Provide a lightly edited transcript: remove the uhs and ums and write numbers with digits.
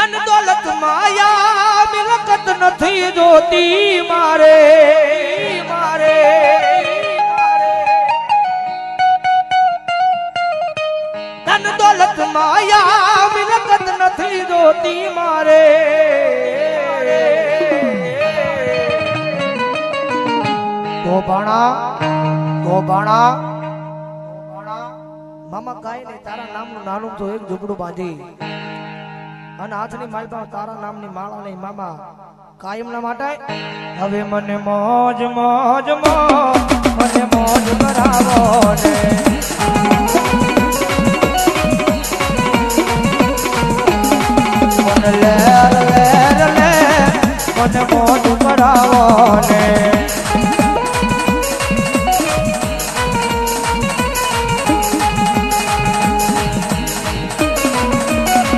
ધન દોલત માયા મિલકત નથી જોતી મારે મારે ધન દોલત માયા મિલકત નથી જોતી મારે તો ભાણા મામા કાઈ નહીં તારા નામનું નાનું તો એક ઝૂંપડું બાંધી અને હાથની માલપા તારા નામની માળા નહીં મામા કાયમના માટે હવે મને મોજ કરાવો ને